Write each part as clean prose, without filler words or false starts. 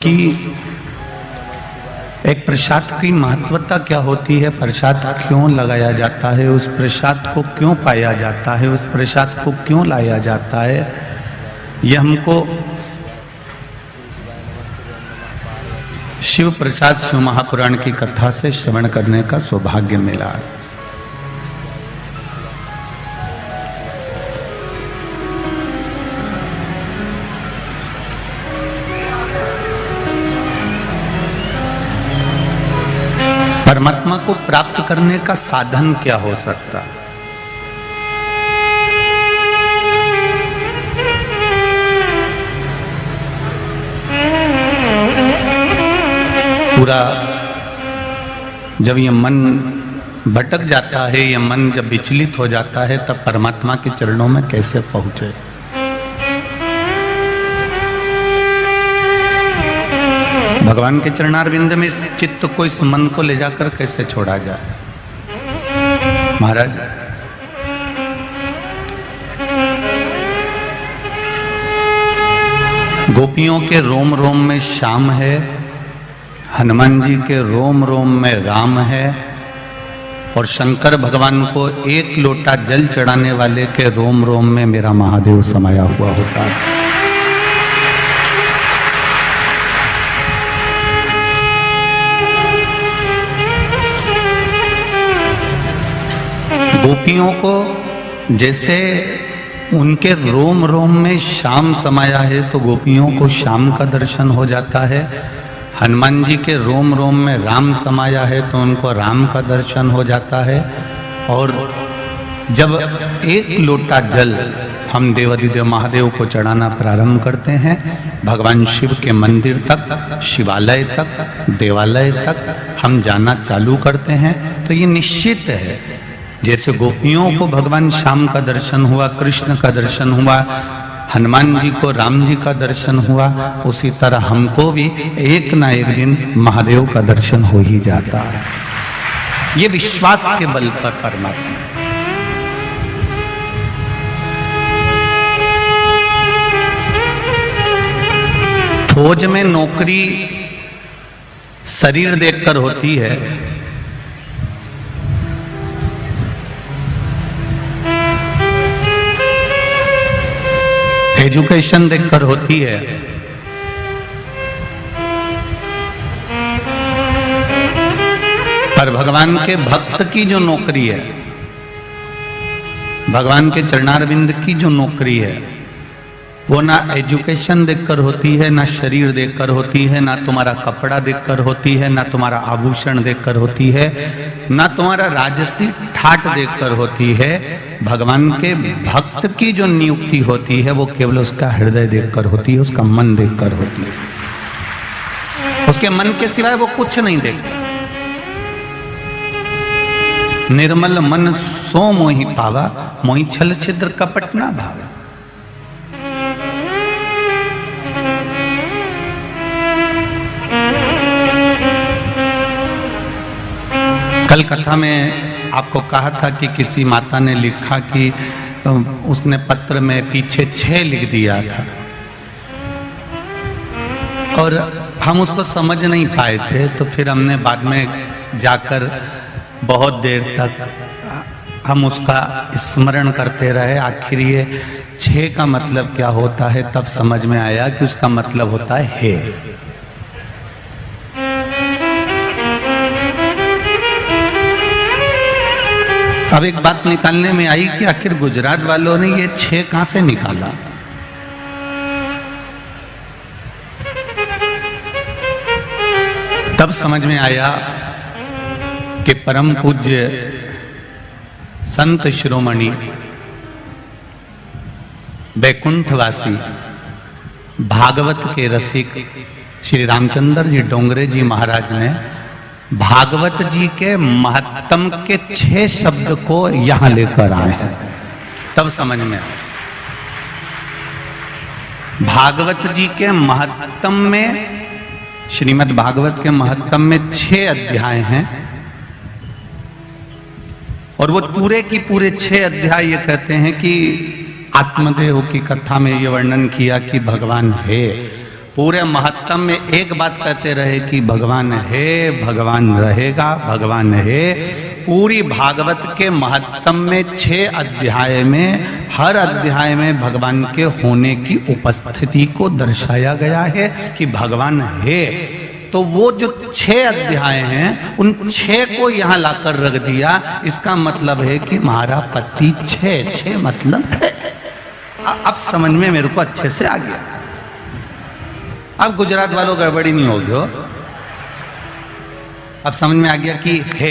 कि एक प्रसाद की महत्वता क्या होती है, प्रसाद क्यों लगाया जाता है, उस प्रसाद को क्यों पाया जाता है, उस प्रसाद को क्यों लाया जाता है, यह हमको शिव प्रसाद शिव महापुराण की कथा से श्रवण करने का सौभाग्य मिला। परमात्मा को प्राप्त करने का साधन क्या हो सकता है? पूरा जब ये मन भटक जाता है, ये मन जब विचलित हो जाता है, तब परमात्मा के चरणों में कैसे पहुंचे? भगवान के चरणारविंद में इस चित्त को, इस मन को ले जाकर कैसे छोड़ा जाए? महाराज, गोपियों के रोम रोम में श्याम है, हनुमान जी के रोम रोम में राम है, और शंकर भगवान को एक लोटा जल चढ़ाने वाले के रोम रोम में मेरा महादेव समाया हुआ होता है। गोपियों को जैसे उनके रोम रोम में श्याम समाया है, तो गोपियों को श्याम का दर्शन हो जाता है। हनुमान जी के रोम रोम में राम समाया है, तो उनको राम का दर्शन हो जाता है। और जब एक लोटा जल हम देवाधिदेव महादेव को चढ़ाना प्रारंभ करते हैं, भगवान शिव के मंदिर तक, शिवालय तक, देवालय तक हम जाना चालू करते हैं, तो ये निश्चित है जैसे गोपियों को भगवान श्याम का दर्शन हुआ, कृष्ण का दर्शन हुआ, हनुमान जी को राम जी का दर्शन हुआ, उसी तरह हमको भी एक ना एक दिन महादेव का दर्शन हो ही जाता है। ये विश्वास के बल पर परमात्मा। फौज में नौकरी शरीर देखकर होती है, एजुकेशन देखकर होती है, पर भगवान के भक्त की जो नौकरी है, भगवान के चरणारविंद की जो नौकरी है, वो ना एजुकेशन देखकर होती है, ना शरीर देखकर होती है, ना तुम्हारा कपड़ा देखकर होती है, ना तुम्हारा आभूषण देखकर होती है, ना तुम्हारा राजसी ठाट देखकर होती है। भगवान के भक्त की जो नियुक्ति होती है, वो केवल उसका हृदय देखकर होती है, उसका मन देखकर होती है। उसके मन के सिवाय वो कुछ नहीं देखता। निर्मल मन सो मोहि पावा, मोहि छल छिद्र कपट ना भावा। कल कथा में आपको कहा था कि किसी माता ने लिखा कि उसने पत्र में पीछे 6 लिख दिया था, और हम उसको समझ नहीं पाए थे, तो फिर हमने बाद में जाकर बहुत देर तक हम उसका स्मरण करते रहे। आखिर ये 6 का मतलब क्या होता है, तब समझ में आया कि उसका मतलब होता है हे। अब एक बात निकालने में आई कि आखिर गुजरात वालों ने ये 6 कहां से निकाला। तब समझ में आया कि परम पूज्य संत शिरोमणि बैकुंठवासी भागवत के रसिक श्री रामचंद्र जी डोंगरे जी महाराज ने भागवत जी के महत्तम के 6 शब्द को यहां लेकर आए हैं। तब समझ में आया भागवत जी के महत्तम में, श्रीमद् भागवत के महत्तम में 6 अध्याय हैं, और वो पूरे की पूरे 6 अध्याय ये कहते हैं कि आत्मदेव की कथा में ये वर्णन किया कि भगवान है, पूरे महत्तम में एक बात कहते रहे कि भगवान है, भगवान रहेगा, भगवान है। पूरी भागवत के महत्तम में 6 अध्याय में हर अध्याय में भगवान के होने की उपस्थिति को दर्शाया गया है कि भगवान है। तो वो जो 6 अध्याय हैं उन 6 को यहाँ लाकर रख दिया। इसका मतलब है कि हमारा पति 6 मतलब है। अब समझ में मेरे को अच्छे से आ गया। अब गुजरात वालों गड़बड़ी नहीं होगी हो। अब समझ में आ गया कि है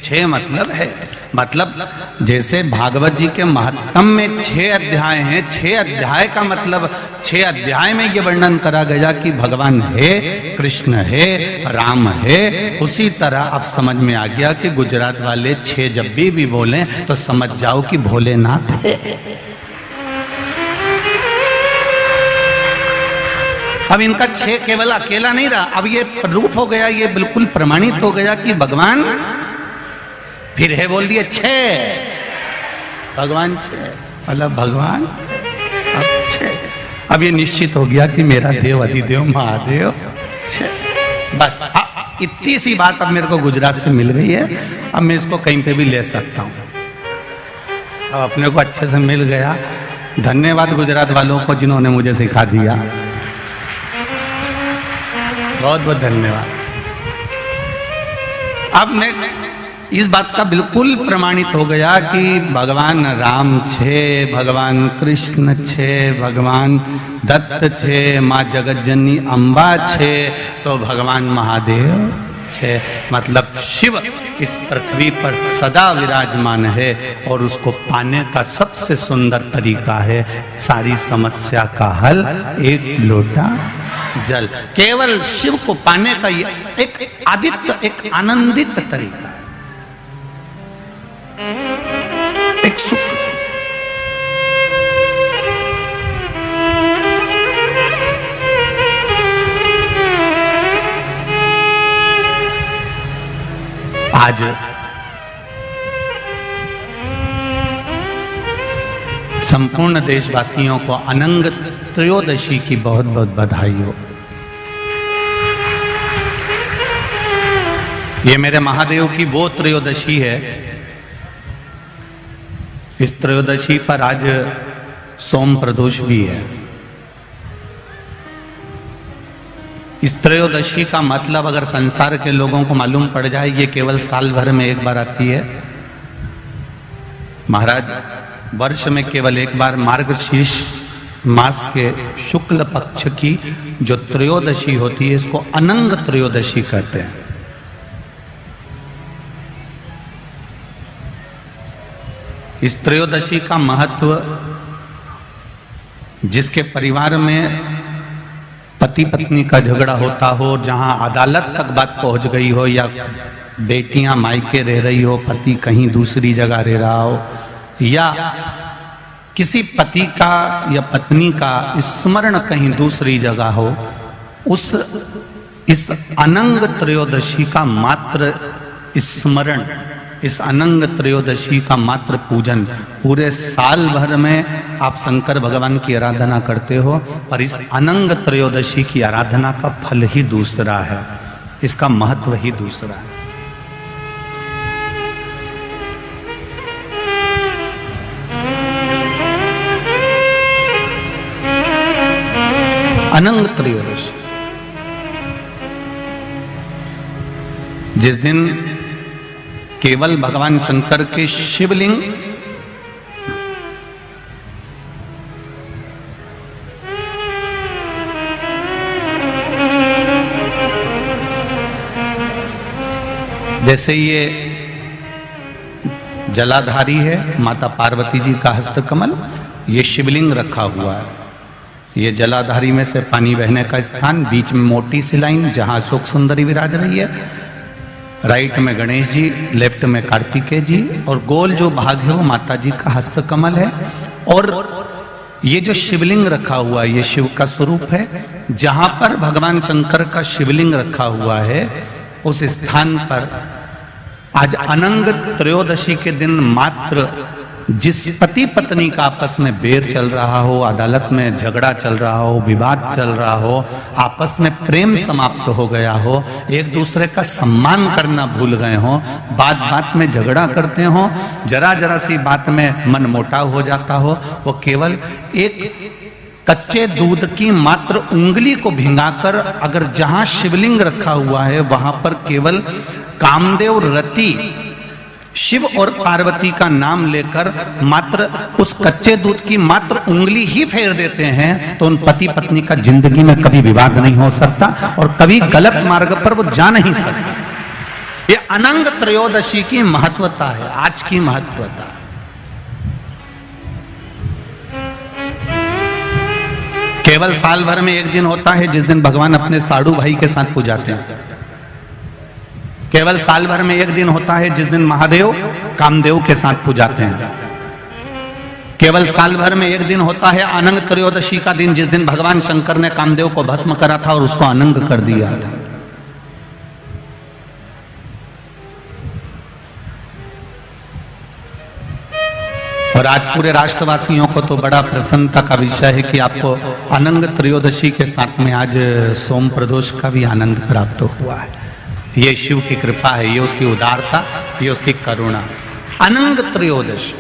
6 मतलब है। मतलब जैसे भागवत जी के महत्तम में 6 अध्याय हैं, 6 अध्याय का मतलब 6 अध्याय में ये वर्णन करा गया कि भगवान है, कृष्ण है, राम है। उसी तरह अब समझ में आ गया कि गुजरात वाले 6 जब भी बोलें तो समझ जाओ कि भोलेनाथ है। अब इनका 6 केवल अकेला नहीं रहा, अब ये प्रूफ हो गया, ये बिल्कुल प्रमाणित हो गया कि भगवान फिर है बोल दिए 6 भगवान 6 मतलब भगवान अब 6। अब ये निश्चित हो गया कि मेरा देव अधिदेव महादेव 6। बस इतनी सी बात अब मेरे को गुजरात से मिल गई है। अब मैं इसको कहीं पे भी ले सकता हूँ। अब अपने को अच्छे से मिल गया। धन्यवाद गुजरात वालों को जिन्होंने मुझे सिखा दिया। बहुत बहुत धन्यवाद। अब मैं इस बात का बिल्कुल प्रमाणित हो गया कि भगवान राम 6, भगवान कृष्ण 6, भगवान दत्त 6, माँ जगतजननी अम्बा 6, तो भगवान महादेव 6। मतलब शिव इस पृथ्वी पर सदा विराजमान है और उसको पाने का सबसे सुंदर तरीका है सारी समस्या का हल एक लोटा जल। केवल शिव को पाने का ये एक आदित्य, एक आनंदित तरीका है, एक सुख। आज संपूर्ण देशवासियों को अनंग त्रयोदशी की बहुत बहुत बधाई हो। ये मेरे महादेव की वो त्रयोदशी है। इस त्रयोदशी पर आज सोम प्रदोष भी है। इस त्रयोदशी का मतलब अगर संसार के लोगों को मालूम पड़ जाए, ये केवल साल भर में एक बार आती है। महाराज वर्ष में केवल एक बार मार्गशीर्ष मास के शुक्ल पक्ष की जो त्रयोदशी होती है, इसको अनंग त्रयोदशी कहते हैं। इस त्रयोदशी का महत्व, जिसके परिवार में पति पत्नी का झगड़ा होता हो, जहां अदालत तक बात पहुंच गई हो, या बेटियां मायके रह रही हो, पति कहीं दूसरी जगह रह रहा हो, या किसी पति का या पत्नी का स्मरण कहीं दूसरी जगह हो, इस अनंग त्रयोदशी का मात्र स्मरण, इस अनंग त्रयोदशी का मात्र पूजन, पूरे साल भर में आप शंकर भगवान की आराधना करते हो, पर इस अनंग त्रयोदशी की आराधना का फल ही दूसरा है, इसका महत्व ही दूसरा है। अनंग त्रयोदशी, जिस दिन केवल भगवान शंकर के शिवलिंग जैसे ये जलाधारी है माता पार्वती जी का हस्तकमल, ये शिवलिंग रखा हुआ है। ये जलाधारी में से पानी बहने का स्थान, बीच में मोटी सी लाइन जहां अशोक सुंदरी विराज रही है, राइट में गणेश जी, लेफ्ट में कार्तिकेय जी, और गोल जो भाग है वो माता जी का हस्तकमल है। और ये जो शिवलिंग रखा हुआ है ये शिव का स्वरूप है। जहां पर भगवान शंकर का शिवलिंग रखा हुआ है उस स्थान पर आज अनंग त्रयोदशी के दिन मात्र जिस पति पत्नी का आपस में बैर चल रहा हो, अदालत में झगड़ा चल रहा हो, विवाद चल रहा हो, आपस में प्रेम समाप्त हो गया हो, एक दूसरे का सम्मान करना भूल गए हो, बात बात में झगड़ा करते हो, जरा जरा सी बात में मन मोटाव हो जाता हो, वो केवल एक कच्चे दूध की मात्र उंगली को भिंगाकर अगर जहां शिवलिंग रखा हुआ है वहां पर केवल कामदेव रति शिव और पार्वती का नाम लेकर मात्र उस कच्चे दूध की मात्र उंगली ही फेर देते हैं तो उन पति पत्नी का जिंदगी में कभी विवाद नहीं हो सकता और कभी गलत मार्ग पर वो जा नहीं सकते। ये अनंग त्रयोदशी की महत्वता है, आज की महत्वता। केवल साल भर में एक दिन होता है जिस दिन भगवान अपने साड़ू भाई के साथ पूजाते हैं। केवल साल भर में एक दिन होता है जिस दिन महादेव कामदेव के साथ पूजाते हैं। केवल साल भर में एक दिन होता है अनंग त्रयोदशी का दिन जिस दिन भगवान शंकर ने कामदेव को भस्म करा था और उसको अनंग कर दिया था। और आज पूरे राष्ट्रवासियों को तो बड़ा प्रसन्नता का विषय है कि आपको अनंग त्रयोदशी के साथ में आज सोम प्रदोष का भी आनंद प्राप्त हुआ है। ये शिव की कृपा है, ये उसकी उदारता, ये उसकी करुणा। अनंग त्रयोदशी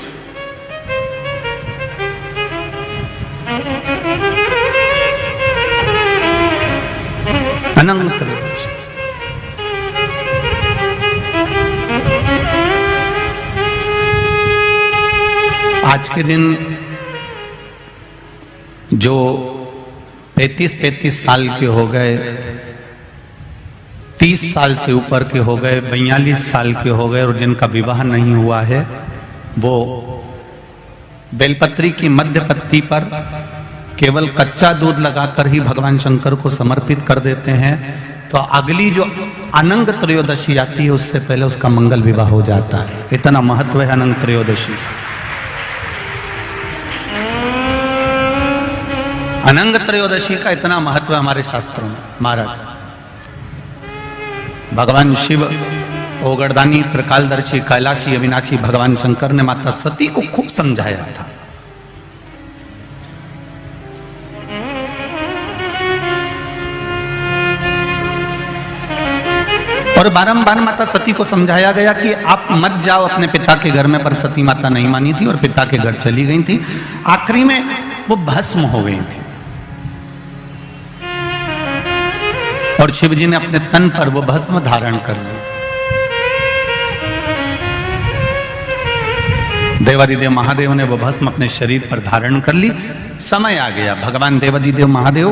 अनंग त्रयोदशी आज के दिन जो 35 साल के हो गए, 30 साल से ऊपर के हो गए, 42 साल के हो गए और जिनका विवाह नहीं हुआ है वो बेलपत्री की मध्य पत्ती पर केवल कच्चा दूध लगाकर ही भगवान शंकर को समर्पित कर देते हैं तो अगली जो अनंग त्रयोदशी आती है उससे पहले उसका मंगल विवाह हो जाता है। इतना महत्व है अनंग त्रयोदशी। अनंग त्रयोदशी का इतना महत्व है हमारे शास्त्रों में। महाराज भगवान शिव ओगरदानी त्रिकालदर्शी कैलाशी अविनाशी भगवान शंकर ने माता सती को खूब समझाया था। और बारंबार माता सती को समझाया गया कि आप मत जाओ अपने पिता के घर में, पर सती माता नहीं मानी थी और पिता के घर चली गई थी। आखिरी में वो भस्म हो गई थी और शिव जी ने अपने तन पर वो भस्म धारण कर ली। देवादिदेव महादेव ने वो भस्म अपने शरीर पर धारण कर ली। समय आ गया, भगवान देवादिदेव महादेव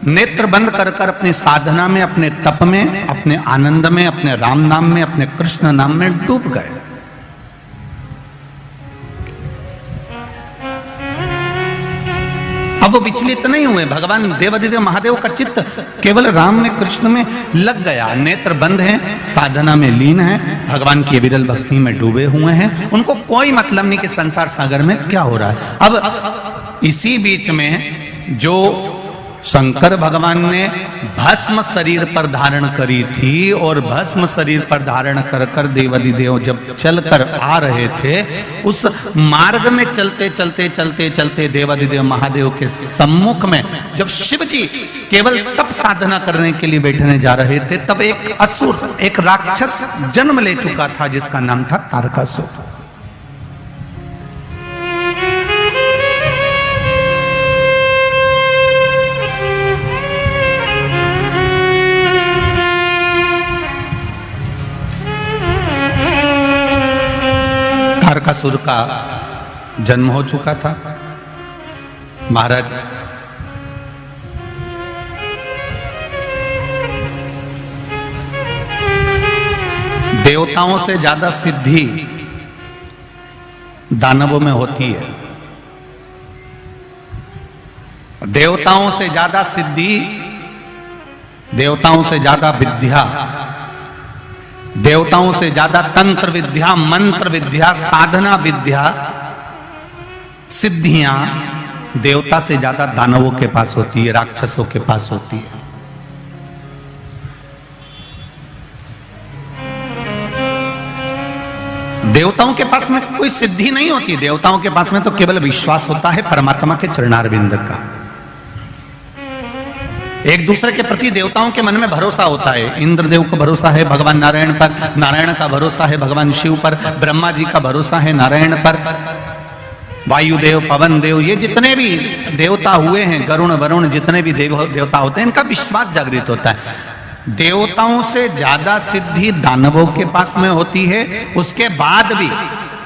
नेत्र बंद कर कर अपनी साधना में, अपने तप में, अपने आनंद में, अपने राम नाम में, अपने कृष्ण नाम में डूब गए। अब वो विचलित नहीं हुए। भगवान देवादिदेव महादेव का चित्त केवल राम में, कृष्ण में लग गया। नेत्र बंद हैं, साधना में लीन हैं, भगवान की विरल भक्ति में डूबे हुए हैं। उनको कोई मतलब नहीं कि संसार सागर में क्या हो रहा है। अब इसी बीच में जो शंकर भगवान ने भस्म शरीर पर धारण करी थी और भस्म शरीर पर धारण कर कर देवादिदेव जब चलकर आ रहे थे, उस मार्ग में चलते चलते चलते चलते देवादिदेव महादेव के सम्मुख में जब शिव जी केवल तप साधना करने के लिए बैठने जा रहे थे, तब एक असुर, एक राक्षस जन्म ले चुका था जिसका नाम था तारकासुर। तारकासुर का जन्म हो चुका था। महाराज देवताओं से ज्यादा सिद्धि दानवों में होती है। देवताओं से ज्यादा सिद्धि, देवताओं से ज्यादा विद्या, देवताओं से ज्यादा तंत्र विद्या, मंत्र विद्या, साधना विद्या, सिद्धियां देवता से ज्यादा दानवों के पास होती है, राक्षसों के पास होती है। देवताओं के पास में कोई सिद्धि नहीं होती, देवताओं के पास में तो केवल विश्वास होता है परमात्मा के चरणारविंद का। एक दूसरे के प्रति देवताओं के मन में भरोसा होता है। इंद्रदेव का भरोसा है भगवान नारायण पर, नारायण का भरोसा है भगवान शिव पर, ब्रह्मा जी का भरोसा है नारायण पर, वायुदेव, पवन देव, ये जितने भी देवता हुए हैं, गरुण वरुण, जितने भी देवता होते हैं, इनका विश्वास जागृत होता है। देवताओं से ज्यादा सिद्धि दानवों के पास में होती है। उसके बाद भी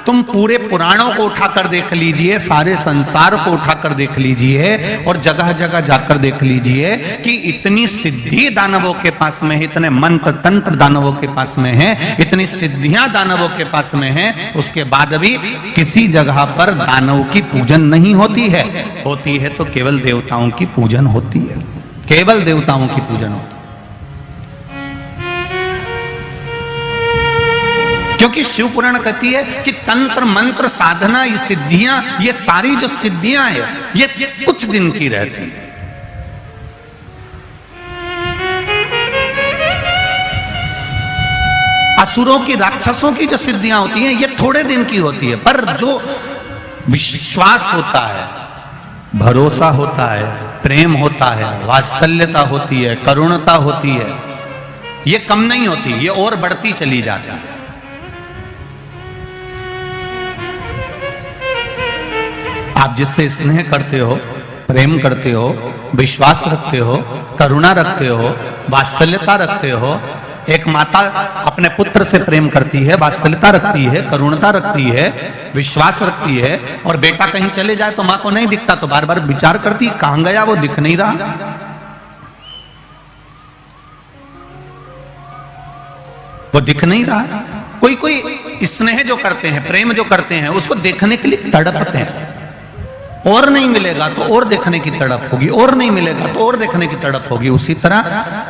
तुम पूरे पुराणों को उठाकर देख लीजिए, सारे संसार को उठाकर देख लीजिए और जगह जगह जाकर देख लीजिए कि इतनी सिद्धि दानवों के पास में है, इतने मंत्र तंत्र दानवों के पास में है, इतनी सिद्धियां दानवों के पास में है, उसके बाद भी किसी जगह पर दानव की पूजन नहीं होती है। होती है तो केवल देवताओं की पूजन होती है, केवल देवताओं की पूजन होती है। क्योंकि शिव पुराण कहती है कि तंत्र मंत्र साधना, ये सिद्धियां, ये सारी जो सिद्धियां है, ये कुछ दिन की रहती है। असुरों की, राक्षसों की जो सिद्धियां होती हैं, ये थोड़े दिन की होती है। पर जो विश्वास होता है, भरोसा होता है, प्रेम होता है, वात्सल्यता होती है, करुणता होती है, ये कम नहीं होती, ये और बढ़ती चली जाती है। आप जिससे स्नेह करते हो, प्रेम करते हो, विश्वास रखते हो, करुणा रखते हो, वात्सल्यता रखते हो। एक माता अपने पुत्र से प्रेम करती है, वात्सल्यता रखती है, करुणता रखती है, विश्वास रखती है, और बेटा कहीं चले जाए तो मां को नहीं दिखता तो बार बार विचार करती, कहां गया वो, दिख नहीं रहा। वो दिख नहीं रहा। कोई कोई स्नेह जो करते हैं, प्रेम जो करते हैं, उसको देखने के लिए तड़पते हैं। और नहीं मिलेगा तो और देखने की तड़प होगी, और नहीं मिलेगा तो और देखने की तड़प होगी। उसी तरह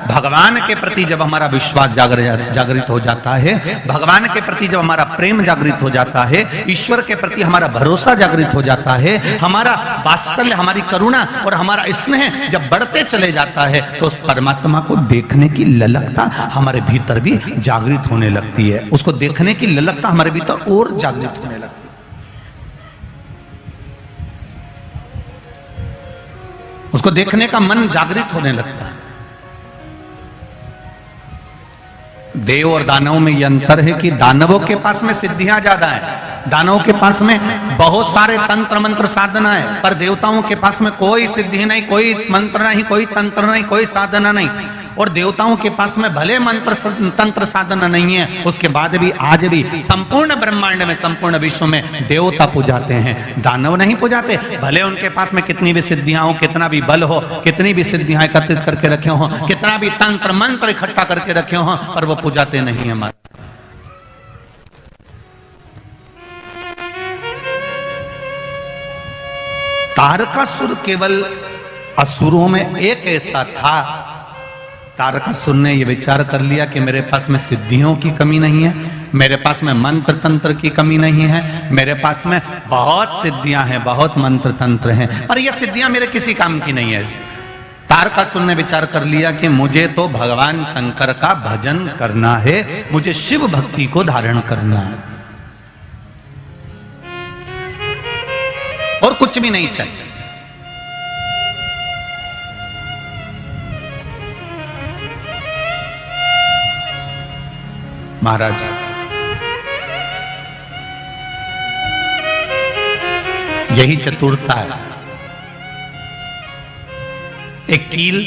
भगवान के प्रति जब हमारा विश्वास जागृत हो जाता है, भगवान के प्रति जब हमारा प्रेम जागृत हो जाता है, ईश्वर के प्रति हमारा भरोसा जागृत हो जाता है, हमारा वात्सल्य, हमारी करुणा और हमारा स्नेह जब बढ़ते चले जाता है, तो उस परमात्मा को देखने की ललकता हमारे भीतर भी जागृत होने लगती है। उसको देखने की ललकता हमारे भीतर और जागृत होने लगती है। उसको देखने का मन जागृत होने लगता है। देव और दानवों में यह अंतर है कि दानवों के पास में सिद्धियां ज्यादा है, दानवों के पास में बहुत सारे तंत्र मंत्र साधना है, पर देवताओं के पास में कोई सिद्धि नहीं, कोई मंत्र नहीं, कोई तंत्र नहीं, कोई साधना नहीं। और देवताओं के पास में भले मंत्र तंत्र साधना नहीं है, उसके बाद भी आज भी संपूर्ण ब्रह्मांड में, संपूर्ण विश्व में देवता पूजाते हैं, दानव नहीं पूजाते। भले उनके पास में कितनी भी सिद्धियां हो, कितना भी बल हो, कितनी भी सिद्धियां एकत्रित करके रखे हो, कितना भी तंत्र मंत्र इकट्ठा करके रखे हो, पर वो पूजाते नहीं है। हमारे तारकासुर केवल असुरों में एक ऐसा था, तारकासुर ने यह विचार कर लिया कि मेरे पास में सिद्धियों की कमी नहीं है, मेरे पास में मंत्र तंत्र की कमी नहीं है, मेरे पास में बहुत सिद्धियां हैं, बहुत मंत्र तंत्र हैं, पर यह सिद्धियां मेरे किसी काम की नहीं है। तारकासुर ने विचार कर लिया कि मुझे तो भगवान शंकर का भजन करना है, मुझे शिव भक्ति को धारण करना है, और कुछ भी नहीं चाहिए। महाराज यही चतुरता है। एक कील,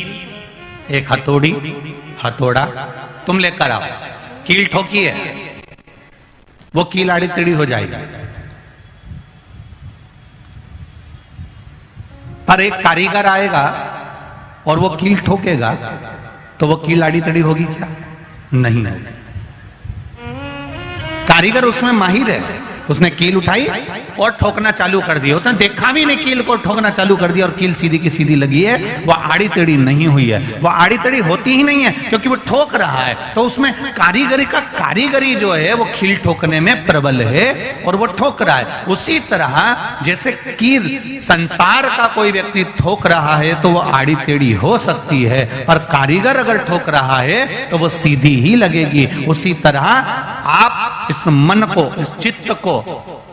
एक हथौड़ी, हथौड़ा तुम लेकर आओ, कील ठोकी है, वो कील आड़ी टेढ़ी हो जाएगी। पर एक कारीगर आएगा और वो कील ठोकेगा तो वो कील आड़ी टेढ़ी होगी क्या? नहीं। कारीगर उसमें माहिर है, उसने कील उठाई और ठोकना चालू कर दिया। उसने देखा भी नहीं कील को, ठोकना चालू कर दिया और कील सीधी की सीधी लगी है, वह आड़ी टेढ़ी नहीं हुई है। वह आड़ी टेढ़ी होती ही नहीं है क्योंकि वो ठोक रहा है। तो उसमें कारीगरी जो है वो कील ठोकने में प्रबल है और वो ठोक रहा है। उसी तरह जैसे कील संसार का कोई व्यक्ति ठोक रहा है तो वो आड़ी टेढ़ी हो सकती है, पर कारीगर अगर ठोक रहा है तो वो सीधी ही लगेगी। उसी तरह आप इस मन को, इस चित्त को,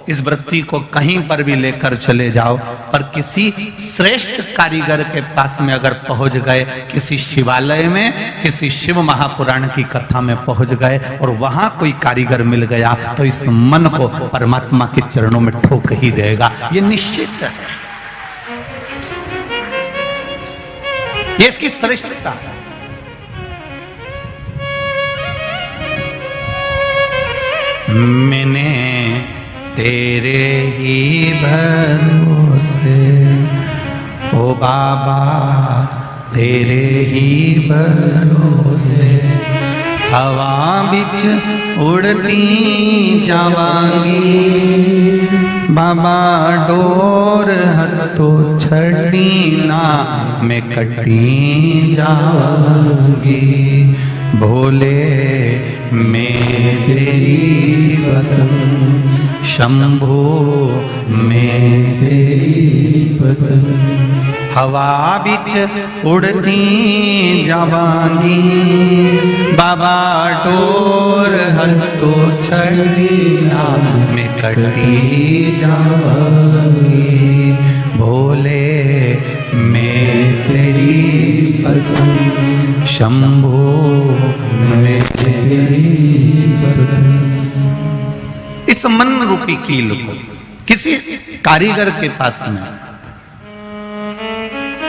इस वृत्ति को कहीं पर भी लेकर चले जाओ, पर किसी श्रेष्ठ कारीगर के पास में अगर पहुंच गए, किसी शिवालय में, किसी शिव महापुराण की कथा में पहुंच गए और वहां कोई कारीगर मिल गया तो इस मन को परमात्मा के चरणों में ठोक ही देगा, ये निश्चित है। ये इसकी श्रेष्ठता है। मैंने तेरे ही भरोसे, ओ बाबा तेरे ही भरोसे, हवा बिच उड़ती जावांगी, बाबा डोर हथो छड़ी ना मैं कटी जावांगी, भोले मैं तेरी पतंग, शंभो मैं तेरी पतंग, हवा बिच उड़ती जावांगी, बाबा डोर हथो छड़ी ना मैं कटी जावांगी, भोले मैं तेरी पतंग, शंभो मैं तेरी पतंग। इस मन रूपी कील को किसी कारीगर के पास में,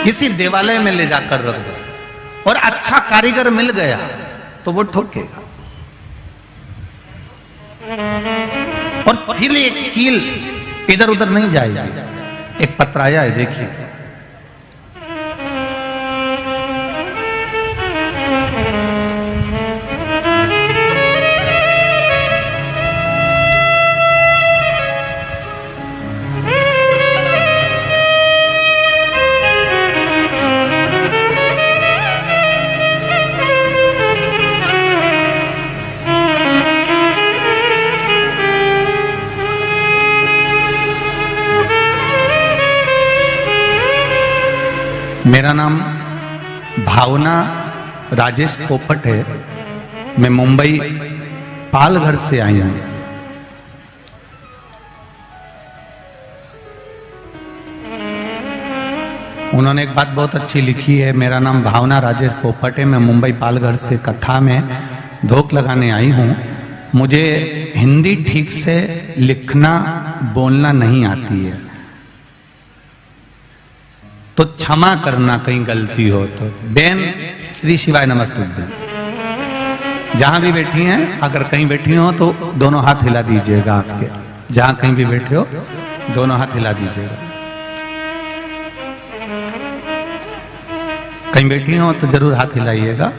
किसी देवालय में ले जाकर रख दो और अच्छा कारीगर मिल गया तो वो ठोकेगा। और फिर ये कील इधर उधर नहीं जाएगी। एक पत्र आया है, देखिए। मेरा नाम भावना राजेश पोपट है। मैं मुंबई पालघर से आई हूं। उन्होंने एक बात बहुत अच्छी लिखी है, मेरा नाम भावना राजेश पोपट है, मैं मुंबई पालघर से कथा में धोख लगाने आई हूं। मुझे हिंदी ठीक से लिखना बोलना नहीं आती है, तो क्षमा करना कहीं गलती हो तो। बेन श्री शिवाय नमस्तुभ्यं। जहां भी बैठी हैं, अगर कहीं बैठी हो तो दोनों हाथ हिला दीजिएगा। आपके जहां कहीं भी बैठे हो दोनों हाथ हिला दीजिएगा। कहीं बैठी हो तो जरूर हाथ हिलाइएगा।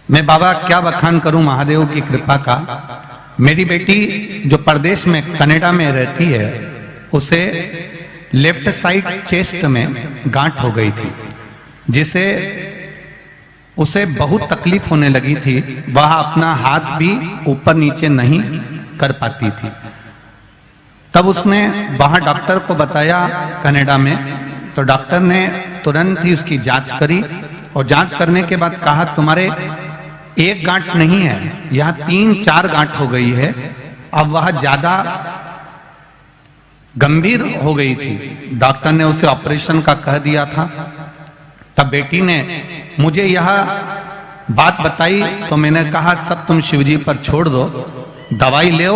मैं बाबा क्या बखान करूं महादेव की कृपा का। मेरी बेटी जो परदेश में कनाडा में रहती है, उसे लेफ्ट साइड चेस्ट में गांठ हो गई थी, जिसे उसे बहुत तकलीफ होने लगी थी। वह अपना हाथ भी ऊपर नीचे नहीं कर पाती थी। तब उसने वहां डॉक्टर को बताया कनाडा में, तो डॉक्टर ने तुरंत ही उसकी जांच करी और जांच करने के बाद कहा तुम्हारे एक गांठ नहीं है, यहां 3-4 गांठ हो गई है। अब वह ज्यादा गंभीर हो गई थी। डॉक्टर ने उसे ऑपरेशन का कह दिया था। तब बेटी ने मुझे यह बात बताई तो मैंने कहा सब तुम शिवजी पर छोड़ दो, दवाई ले,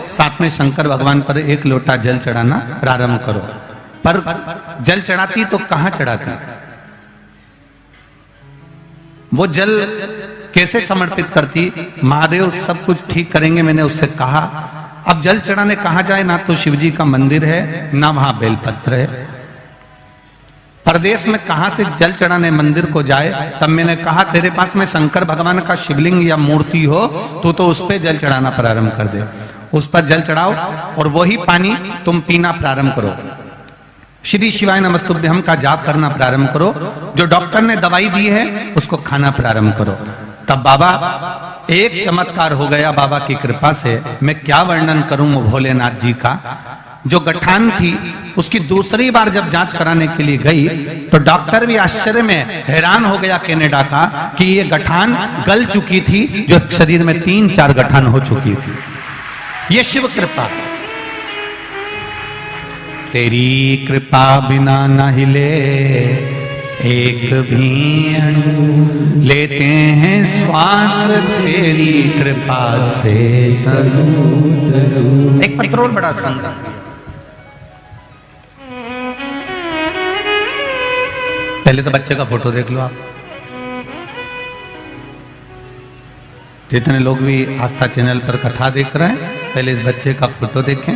साथ में शंकर भगवान पर 1 लोटा जल चढ़ाना प्रारंभ करो। पर जल चढ़ाती तो कहां चढ़ाती, वो जल कैसे समर्पित करती। महादेव सब कुछ ठीक करेंगे, मैंने उससे कहा। अब जल चढ़ाने कहां जाए, ना तो शिवजी का मंदिर है ना वहां बेलपत्र है। परदेश में कहां से जल चढ़ाने मंदिर को जाए। तब मैंने कहा तेरे पास में शंकर भगवान का शिवलिंग या मूर्ति हो तो उस पे जल चढ़ाना प्रारंभ कर दे। उस पर जल चढ़ाओ और वही पानी तुम पीना प्रारंभ करो। श्री शिवाय नमस्तुभ्यम का जाप करना प्रारंभ करो। जो डॉक्टर ने दवाई दी है उसको खाना प्रारंभ करो। तब बाबा, एक चमत्कार हो गया बाबा की कृपा से, मैं क्या वर्णन करूं वो भोलेनाथ जी का। जो गठान थी उसकी दूसरी बार जब जांच कराने के लिए गई तो डॉक्टर भी आश्चर्य में हैरान हो गया कनाडा का कि ये गठान गल चुकी थी, जो शरीर में 3-4 गठान हो चुकी थी। ये शिव कृपा। तेरी कृपा बिना न हिले एक भी अणु, लेते हैं श्वास तेरी कृपा से तनु तनु। एक पत्रोल बड़ा सुंदर। पहले तो बच्चे का फोटो देख लो आप। जितने लोग भी आस्था चैनल पर कथा देख रहे हैं, पहले इस बच्चे का फोटो देखें।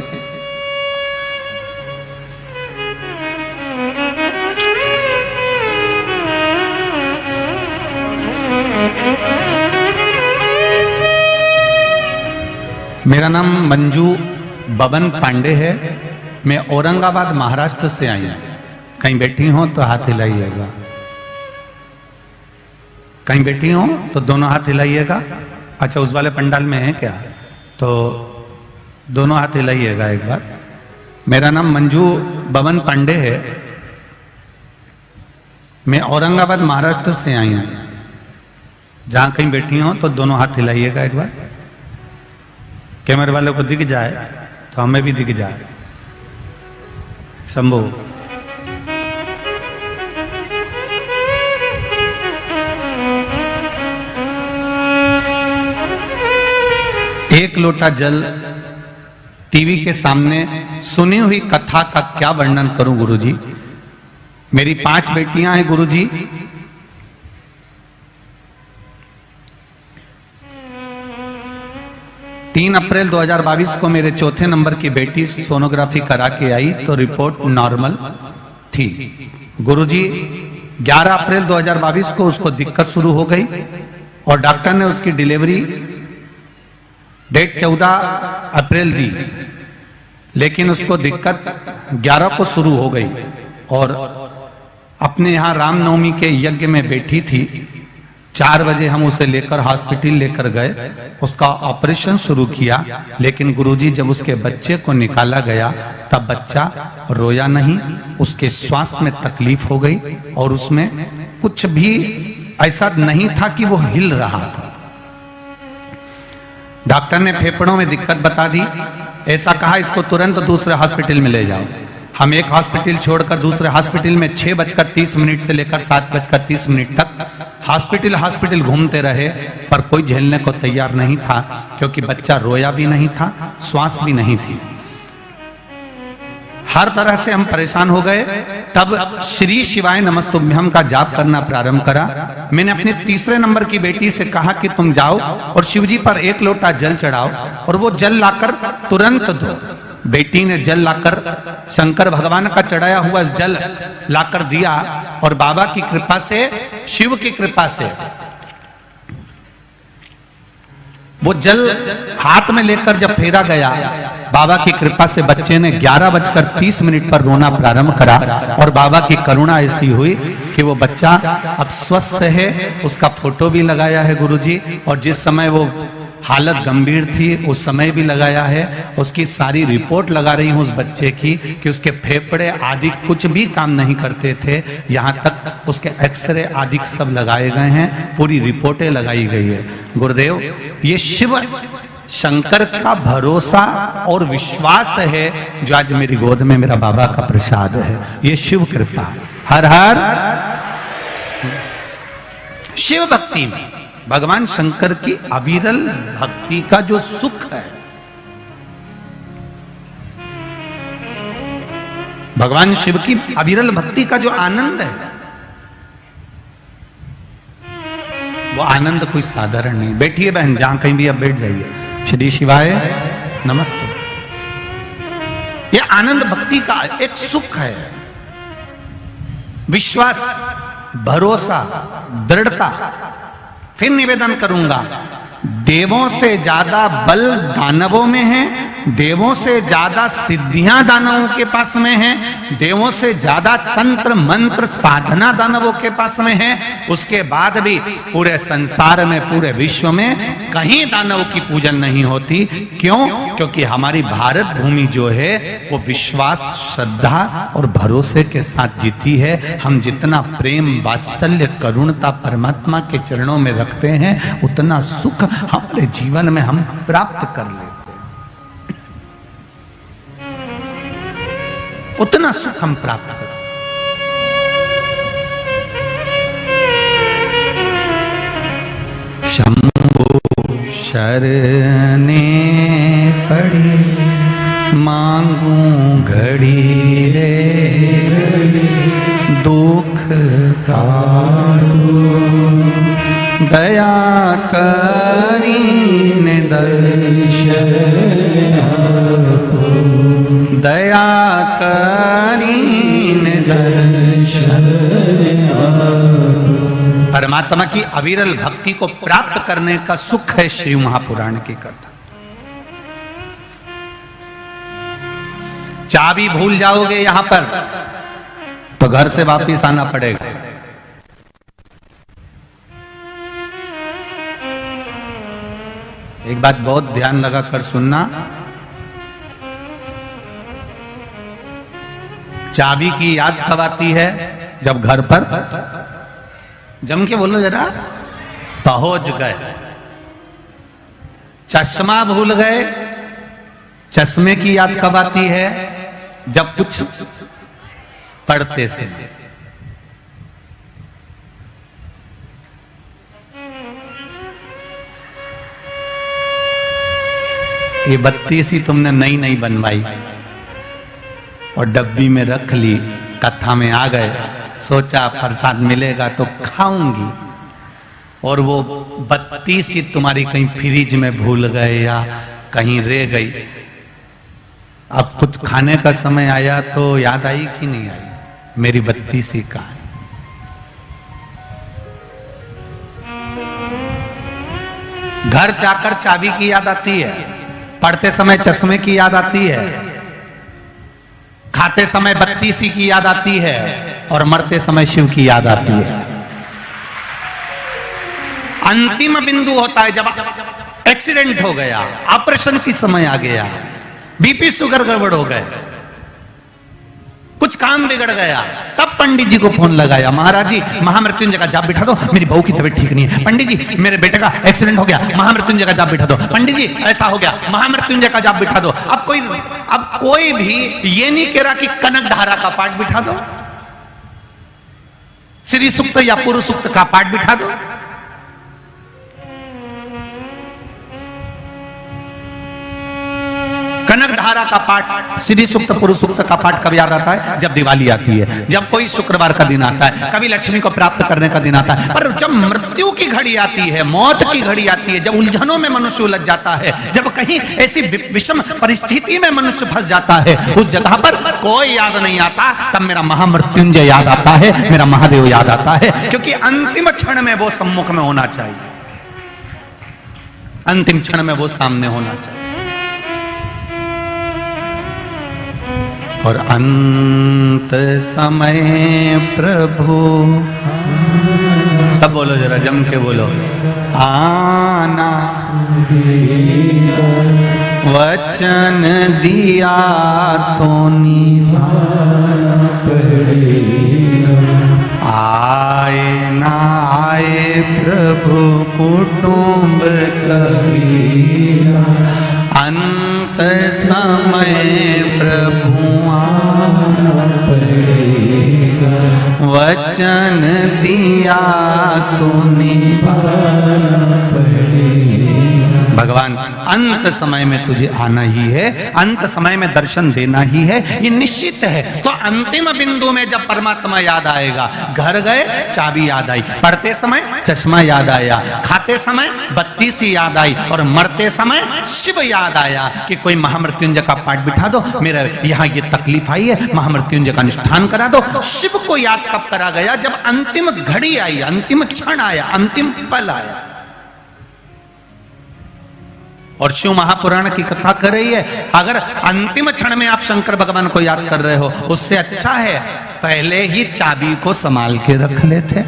मेरा नाम मंजू बबन पांडे है। मैं औरंगाबाद महाराष्ट्र से आई हूं। कहीं बैठी हो तो हाथ हिलाइएगा। कहीं बैठी हो तो दोनों हाथ हिलाइएगा। अच्छा, उस वाले पंडाल में है क्या? तो दोनों हाथ हिलाइएगा एक बार। मेरा नाम मंजू बबन पांडे है। मैं औरंगाबाद महाराष्ट्र से आई हूं। जहां कहीं बैठी हो तो दोनों हाथ हिलाइएगा एक बार। कैमरे वाले को दिख जाए तो हमें भी दिख जाए। शंभू, एक लोटा जल टीवी के सामने सुनी हुई कथा का क्या वर्णन करूं गुरुजी। मेरी 5 बेटियां हैं गुरुजी। तीन अप्रैल 2022 को मेरे चौथे नंबर की बेटी सोनोग्राफी करा के आई तो रिपोर्ट नॉर्मल थी। गुरुजी 11 अप्रैल 2022 को उसको दिक्कत शुरू हो गई और डॉक्टर ने उसकी डिलीवरी डेट 14 अप्रैल दी, लेकिन उसको दिक्कत 11 को शुरू हो गई और अपने यहाँ रामनवमी के यज्ञ में बैठी थी। 4 बजे हम उसे लेकर हॉस्पिटल लेकर गए, उसका ऑपरेशन शुरू किया। लेकिन गुरुजी जब उसके बच्चे को निकाला गया तब बच्चा रोया नहीं, उसके श्वास में तकलीफ हो गई और उसमें कुछ भी ऐसा नहीं था कि वो हिल रहा था। डॉक्टर ने फेफड़ों में दिक्कत बता दी। ऐसा कहा इसको तुरंत दूसरे हॉस्पिटल में ले जाओ। हम एक हॉस्पिटल छोड़कर दूसरे हॉस्पिटल में 6:30 से लेकर 7:30 तक हॉस्पिटल घूमते रहे, पर कोई झेलने को तैयार नहीं था क्योंकि बच्चा रोया भी नहीं था, श्वास भी नहीं थी। हर तरह से हम परेशान हो गए। तब श्री शिवाय नमस्तुभ्यम का जाप करना प्रारंभ करा। मैंने अपने तीसरे नंबर की बेटी से कहा कि तुम जाओ और शिवजी पर 1 लोटा जल चढ़ाओ और वो जल लाकर तुरंत दो। बेटी ने जल लाकर शंकर भगवान का चढ़ाया हुआ जल लाकर दिया और बाबा की कृपा से, शिव की कृपा से वो जल हाथ में लेकर जब फेरा गया, बाबा की कृपा से बच्चे ने 11:30 पर रोना प्रारंभ करा और बाबा की करुणा ऐसी हुई कि वो बच्चा अब स्वस्थ है। उसका फोटो भी लगाया है गुरुजी, और जिस समय वो हालत गंभीर थी उस समय भी लगाया है। उसकी सारी रिपोर्ट लगा रही हूं उस बच्चे की कि उसके फेफड़े आदि कुछ भी काम नहीं करते थे, यहां तक उसके एक्सरे आदि सब लगाए गए हैं, पूरी रिपोर्टें लगाई गई है। गुरुदेव, ये शिव शंकर का भरोसा और विश्वास है जो आज मेरी गोद में मेरा बाबा का प्रसाद है। ये शिव कृपा। हर हर शिव भक्ति में भगवान शंकर की अविरल भक्ति का जो सुख है, भगवान शिव की अविरल भक्ति का जो आनंद है, वो आनंद कोई साधारण नहीं। बैठिए बहन, जहां कहीं भी आप बैठ जाइए। श्री शिवाय नमस्ते। ये आनंद भक्ति का एक सुख है, विश्वास, भरोसा, दृढ़ता। फिर निवेदन करूंगा, देवों से ज्यादा बल दानवों में है, देवों से ज्यादा सिद्धियां दानवों के पास में है, देवों से ज्यादा तंत्र मंत्र साधना दानवों के पास में है। उसके बाद भी पूरे संसार में, पूरे विश्व में कहीं दानव की पूजन नहीं होती। क्यों? क्योंकि हमारी भारत भूमि जो है वो विश्वास, श्रद्धा और भरोसे के साथ जीती है। हम जितना प्रेम, वात्सल्य, करुणता परमात्मा के चरणों में रखते हैं, उतना सुख हमारे जीवन में हम प्राप्त कर लेते हैं, उतना सुख हम प्राप्त करें। शंभो शरणे पड़ी मांगू घड़ी रे दुख काटू, दया करीने दर्शन, दया करीने दर्शन। परमात्मा की अविरल भक्ति को प्राप्त करने का सुख है श्री महापुराण की कथा। चाबी भूल जाओगे यहां पर तो घर से वापिस आना पड़ेगा। एक बात बहुत ध्यान लगा कर सुनना, चाबी की याद कब आती है? जब घर पर, जम के बोलो जरा, पहुंच गए। चश्मा भूल गए, चश्मे की याद कब आती है? जब कुछ पढ़ते से। ये बत्ती सी तुमने नई नई बनवाई और डब्बी में रख ली, कथा में आ गए, सोचा प्रसाद मिलेगा तो खाऊंगी, और वो बत्ती सी तुम्हारी कहीं फ्रिज में भूल गए या कहीं रह गई। अब कुछ खाने का समय आया तो याद आई कि नहीं आई? मेरी बत्ती सी कहाँ है? घर जाकर चाबी की याद आती है, पढ़ते समय चश्मे की याद आती है, खाते समय बत्ती सी की याद आती है, और मरते समय शिव की याद आती है। अंतिम बिंदु होता है जब एक्सीडेंट हो गया, ऑपरेशन की समय आ गया, बीपी शुगर गड़बड़ हो गए, कुछ काम बिगड़ गया, तब पंडित जी को फोन लगाया, महाराज जी महामृत्युंजय का जाप बिठा दो, मेरी बहू की तबीयत ठीक नहीं है। पंडित जी मेरे बेटे का एक्सीडेंट हो गया, महामृत्युंजय का जाप बिठा दो। पंडित जी ऐसा हो गया, महामृत्युंजय का जाप बिठा दो। अब कोई भी ये नहीं कह रहा कि कनक धारा का पाठ बिठा दो, श्री सूक्त या पुरुष सूक्त का पाठ बिठा दो। कनक धारा का पाठ, श्री सूक्त, पुरुष सूक्त का पाठ कब याद आता है? जब दिवाली आती है, जब कोई शुक्रवार का दिन आता है, कभी लक्ष्मी को प्राप्त करने का दिन आता है। पर जब मृत्यु की घड़ी आती है, मौत की घड़ी आती है, जब उलझनों में मनुष्य उलझ जाता है, जब कहीं ऐसी विषम परिस्थिति में मनुष्य फंस जाता है, उस जगह पर कोई याद नहीं आता, तब मेरा महामृत्युंजय याद आता है, मेरा महादेव याद आता है। क्योंकि अंतिम क्षण में वो सम्मुख में होना चाहिए, अंतिम क्षण में वो सामने होना चाहिए। और अंत समय प्रभु, सब बोलो जरा जम के बोलो, आना वचन दिया तो निभाना पड़ेगा। आए ना आए प्रभु कुटुंब कबीरा, अंत समय प्रभु आना पड़ेगा। वचन दिया तो निभाना पड़ेगा। भगवान अंत समय में तुझे आना ही है, अंत समय में दर्शन देना ही है, ये निश्चित है। तो अंतिम बिंदु में जब परमात्मा याद आएगा, घर गए चाबी याद आई, पढ़ते समय चश्मा याद आया, खाते समय बत्ती सी याद आई, और मरते समय शिव याद आया कि कोई महामृत्युंजय का पाठ बिठा दो, मेरा यहाँ ये तकलीफ आई है, महामृत्युंजय का अनुष्ठान करा दो। शिव को याद कब करा गया? जब अंतिम घड़ी आई, अंतिम क्षण आया, अंतिम पल आया। और शिव महापुराण की कथा कर रही है, अगर अंतिम क्षण में आप शंकर भगवान को याद कर रहे हो, उससे अच्छा है पहले ही चाबी को संभाल के रख लेते,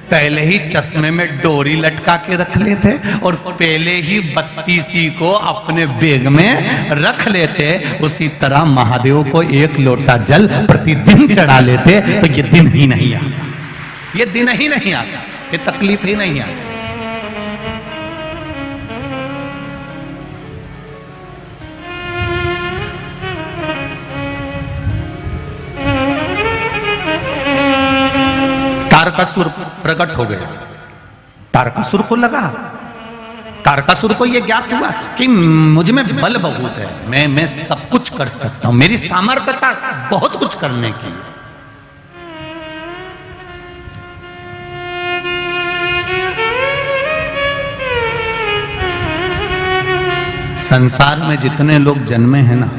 पहले ही चश्मे में डोरी लटका के रख लेते, और पहले ही बत्तीसी को अपने बैग में रख लेते। उसी तरह महादेव को एक लोटा जल प्रतिदिन चढ़ा लेते, तो ये दिन ही नहीं आता, ये दिन ही नहीं आता, ये तकलीफ ही नहीं आती। तारकासुर प्रकट हो गया, तारकासुर को लगा, तारकासुर को यह ज्ञात हुआ कि मुझ में बल बहुत है, मैं सब कुछ कर सकता हूं, मेरी सामर्थ्यता बहुत कुछ करने की। संसार में जितने लोग जन्मे हैं ना,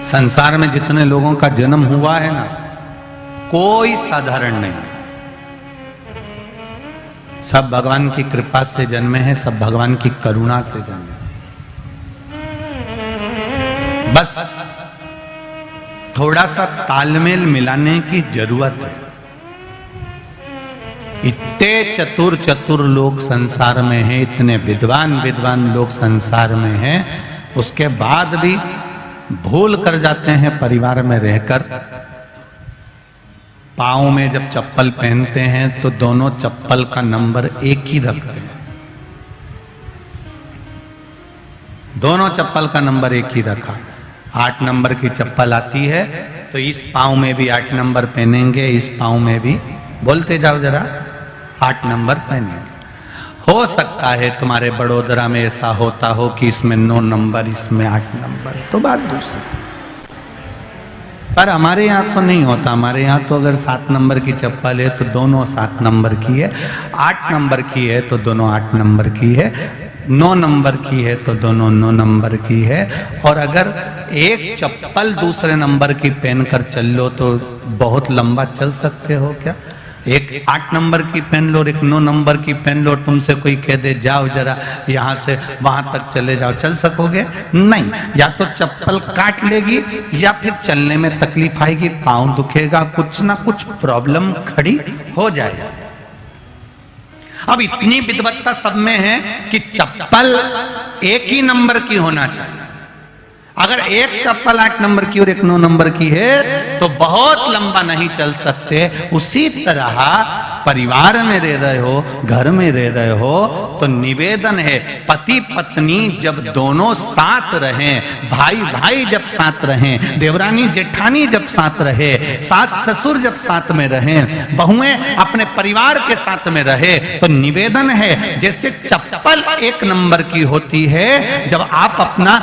संसार में जितने लोगों का जन्म हुआ है ना, कोई साधारण नहीं, सब भगवान की कृपा से जन्मे हैं, सब भगवान की करुणा से जन्मे। बस थोड़ा सा तालमेल मिलाने की जरूरत है। इतने चतुर चतुर लोग संसार में हैं, इतने विद्वान विद्वान लोग संसार में हैं, उसके बाद भी भूल कर जाते हैं परिवार में रहकर। पाँव में जब चप्पल पहनते हैं तो दोनों चप्पल का नंबर एक ही रखते हैं, दोनों चप्पल का नंबर एक ही रखा। 8 नंबर की चप्पल आती है तो इस पाँव में भी 8 नंबर पहनेंगे, इस पाँव में भी, बोलते जाओ जरा, 8 नंबर पहनेंगे। हो सकता है तुम्हारे बड़ोदरा में ऐसा होता हो कि इसमें 9 नंबर, इसमें 8 नंबर, तो बात दूसरी। पर हमारे यहाँ तो नहीं होता, हमारे यहाँ तो अगर 7 नंबर की चप्पल है तो दोनों 7 नंबर की है, 8 नंबर की है तो दोनों 8 नंबर की है, 9 नंबर की है तो दोनों 9 नंबर की है। और अगर एक चप्पल दूसरे नंबर की पहनकर चल लो तो बहुत लंबा चल सकते हो क्या? एक 8 नंबर की पहन लो और एक 9 नंबर की पहन लो, तुमसे कोई कह दे जाओ जरा यहाँ से वहां तक चले जाओ, चल सकोगे? नहीं, या तो चप्पल काट लेगी या फिर चलने में तकलीफ आएगी, पाँव दुखेगा, कुछ ना कुछ प्रॉब्लम खड़ी हो जाएगी। अब इतनी विद्वत्ता सब में है कि चप्पल एक ही नंबर की होना चाहिए। अगर एक चप्पल 8 नंबर की और एक 9 नंबर की है तो बहुत लंबा नहीं चल सकते। उसी तरह परिवार में रह रहे हो, घर में रह रहे हो, तो निवेदन है पति पत्नी जब दोनों साथ रहें, भाई भाई जब साथ रहें, देवरानी जेठानी जब साथ रहे, सास ससुर जब साथ में रहें, बहुएं अपने परिवार के साथ में रहे, तो निवेदन है जैसे चप्पल 1 नंबर की होती है, जब आप अपना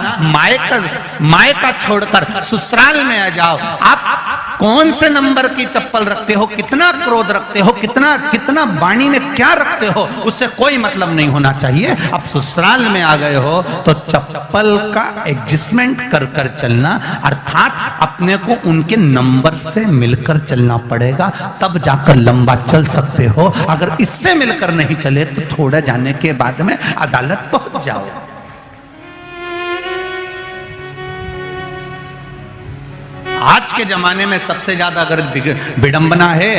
मायका छोड़कर ससुराल में आ जाओ, आप कौन से नंबर की चप्पल रखते हो, कितना क्रोध रखते हो, कितना वाणी में क्या रखते हो, उससे कोई मतलब नहीं होना चाहिए। अब ससुराल में आ गए हो तो चप्पल का एडजस्टमेंट कर कर चलना, अर्थात अपने को उनके नंबर से मिलकर चलना पड़ेगा, तब जाकर लंबा चल सकते हो। अगर इससे मिलकर नहीं चले तो थोड़ा जाने के बाद में अदालत पहुंच जाओ। आज के जमाने में सबसे ज्यादा अगर विडंबना है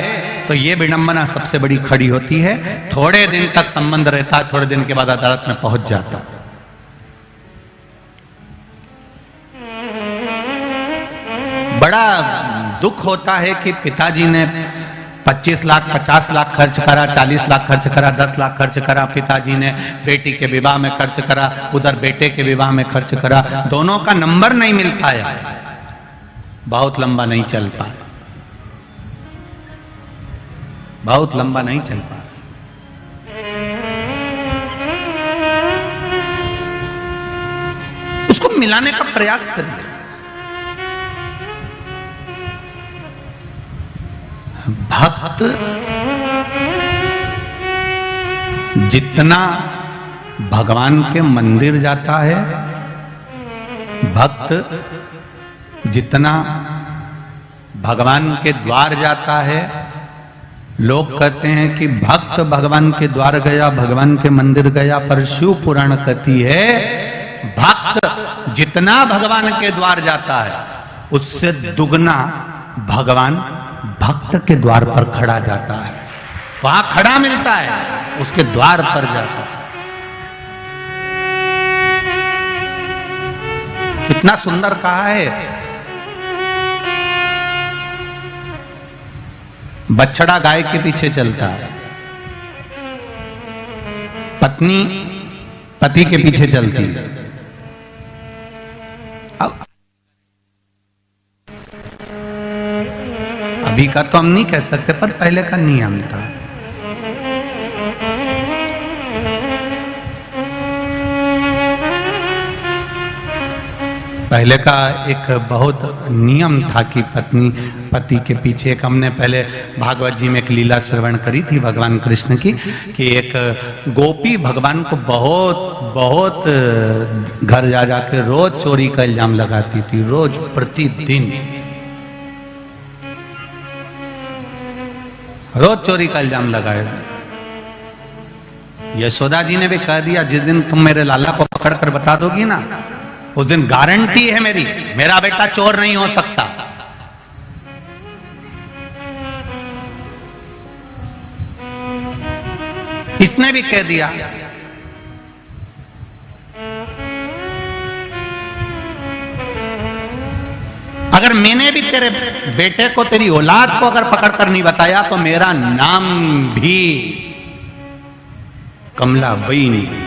तो ये विडंबना सबसे बड़ी खड़ी होती है। थोड़े दिन तक संबंध रहता है, थोड़े दिन के बाद अदालत में पहुंच जाता। बड़ा दुख होता है कि पिताजी ने 25 लाख 50 लाख खर्च करा, 40 लाख खर्च करा, 10 लाख खर्च करा, पिताजी ने बेटी के विवाह में खर्च करा, उधर बेटे के विवाह में खर्च करा, दोनों का नंबर नहीं मिल पाया, बहुत लंबा नहीं चल पाया, बहुत लंबा नहीं चल पाया। उसको मिलाने का प्रयास करिए। भक्त जितना भगवान के मंदिर जाता है, भक्त जितना भगवान के द्वार जाता है, लोग कहते हैं कि भक्त भगवान के द्वार गया, भगवान के मंदिर गया, पर शिव पुराण कहती है भक्त जितना भगवान के द्वार जाता है उससे दुगना भगवान भक्त के द्वार पर खड़ा जाता है, वहां खड़ा मिलता है, उसके द्वार पर जाता है। कितना सुंदर कहा है। बछड़ा गाय के पीछे चलता है, पत्नी पति के पीछे चलती है। अब अभी का तो हम नहीं कह सकते, पर पहले का नियम था। पहले का एक बहुत नियम था कि पत्नी पति के पीछे। एक हमने पहले भागवत जी में एक लीला श्रवण करी थी भगवान कृष्ण की, कि एक गोपी भगवान को बहुत बहुत घर जा जाके रोज चोरी का इल्जाम लगाती थी, रोज प्रतिदिन रोज चोरी का इल्जाम लगाए। यशोदा जी ने भी कह दिया जिस दिन तुम मेरे लाला को पकड़ कर बता दोगी ना, उस दिन गारंटी है मेरी, मेरा बेटा चोर नहीं हो सकता। इसने भी कह दिया। अगर मैंने भी तेरे बेटे को, तेरी औलाद को अगर पकड़ कर नहीं बताया तो मेरा नाम भी कमला बाई नहीं।